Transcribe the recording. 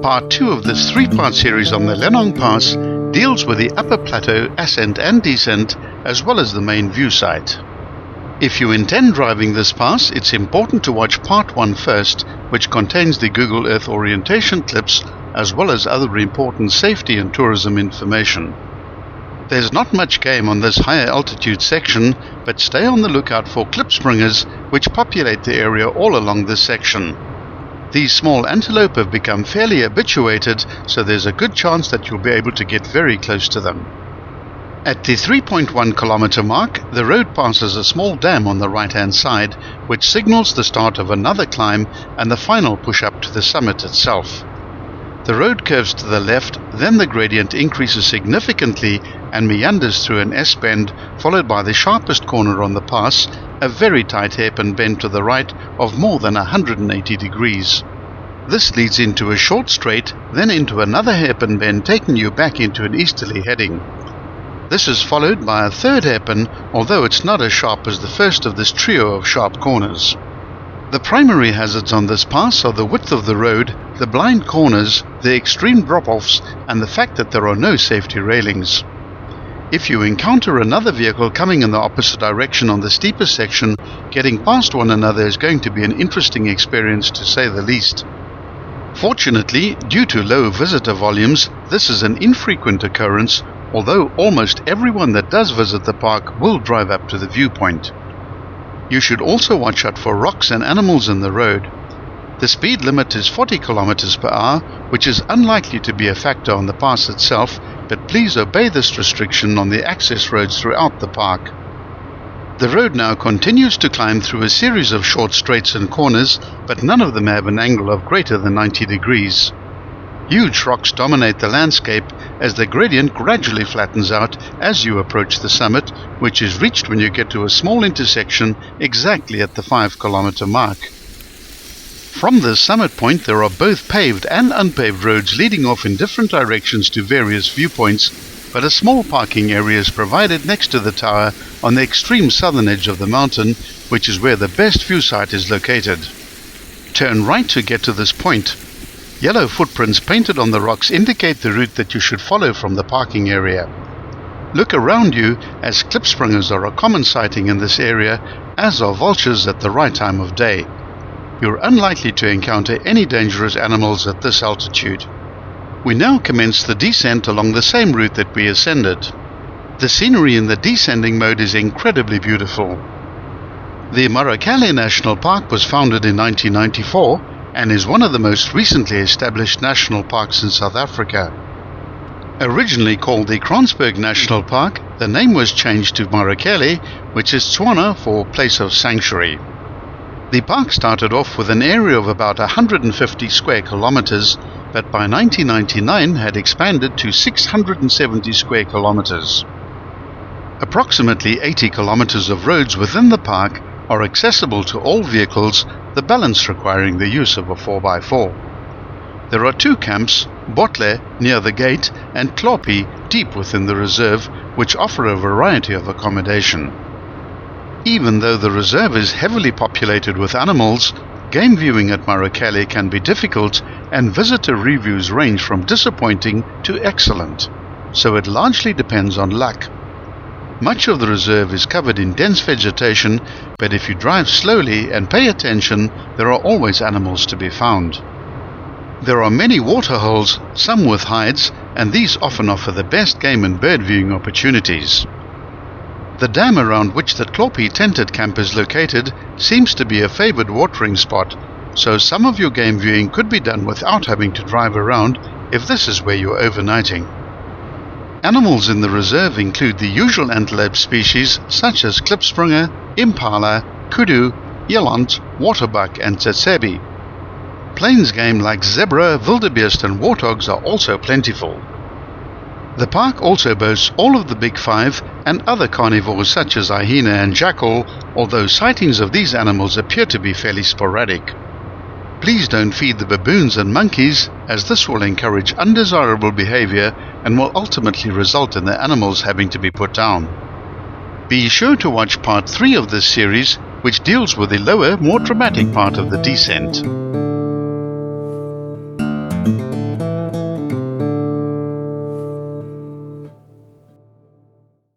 Part 2 of this 3-part series on the Lenong Pass deals with the upper plateau ascent and descent, as well as the main view site. If you intend driving this pass, it's important to watch Part 1 first, which contains the Google Earth orientation clips, as well as other important safety and tourism information. There's not much game on this higher altitude section, but stay on the lookout for klipspringers, which populate the area all along this section. These small antelope have become fairly habituated, so there's a good chance that you'll be able to get very close to them. At the 3.1 kilometer mark, the road passes a small dam on the right-hand side, which signals the start of another climb and the final push up to the summit itself. The road curves to the left, then the gradient increases significantly and meanders through an S-bend, followed by the sharpest corner on the pass, a very tight hairpin bend to the right of more than 180 degrees. This leads into a short straight, then into another hairpin bend, taking you back into an easterly heading. This is followed by a third hairpin, although it's not as sharp as the first of this trio of sharp corners. The primary hazards on this pass are the width of the road, the blind corners, the extreme drop-offs, and the fact that there are no safety railings. If you encounter another vehicle coming in the opposite direction on the steeper section, getting past one another is going to be an interesting experience, to say the least. Fortunately, due to low visitor volumes, this is an infrequent occurrence, although almost everyone that does visit the park will drive up to the viewpoint. You should also watch out for rocks and animals in the road. The speed limit is 40 km per hour, which is unlikely to be a factor on the pass itself, but please obey this restriction on the access roads throughout the park. The road now continues to climb through a series of short straights and corners, but none of them have an angle of greater than 90 degrees. Huge rocks dominate the landscape as the gradient gradually flattens out as you approach the summit, which is reached when you get to a small intersection exactly at the 5 kilometer mark. From this summit point there are both paved and unpaved roads leading off in different directions to various viewpoints, but a small parking area is provided next to the tower on the extreme southern edge of the mountain, which is where the best view site is located. Turn right to get to this point. Yellow footprints painted on the rocks indicate the route that you should follow from the parking area. Look around you, as klipspringers are a common sighting in this area, as are vultures at the right time of day. You're unlikely to encounter any dangerous animals at this altitude. We now commence the descent along the same route that we ascended. The scenery in the descending mode is incredibly beautiful. The Marakele National Park was founded in 1994 and is one of the most recently established national parks in South Africa. Originally called the Kransberg National Park, the name was changed to Marakele, which is Tswana for place of sanctuary. The park started off with an area of about 150 square kilometers, but by 1999 had expanded to 670 square kilometers. Approximately 80 kilometers of roads within the park are accessible to all vehicles, the balance requiring the use of a 4x4. There are two camps, Botle near the gate and Klopi deep within the reserve, which offer a variety of accommodation. Even though the reserve is heavily populated with animals, game viewing at Marakele can be difficult and visitor reviews range from disappointing to excellent, so it largely depends on luck. Much of the reserve is covered in dense vegetation, but if you drive slowly and pay attention, there are always animals to be found. There are many waterholes, some with hides, and these often offer the best game and bird viewing opportunities. The dam around which the Klopi tented camp is located seems to be a favored watering spot, so some of your game viewing could be done without having to drive around if this is where you're overnighting. Animals in the reserve include the usual antelope species such as klipspringer, impala, kudu, eland, waterbuck and tsetse. Plains game like zebra, wildebeest and warthogs are also plentiful. The park also boasts all of the big five and other carnivores such as hyena and jackal, although sightings of these animals appear to be fairly sporadic. Please don't feed the baboons and monkeys, as this will encourage undesirable behavior and will ultimately result in the animals having to be put down. Be sure to watch part 3 of this series, which deals with the lower, more dramatic part of the descent.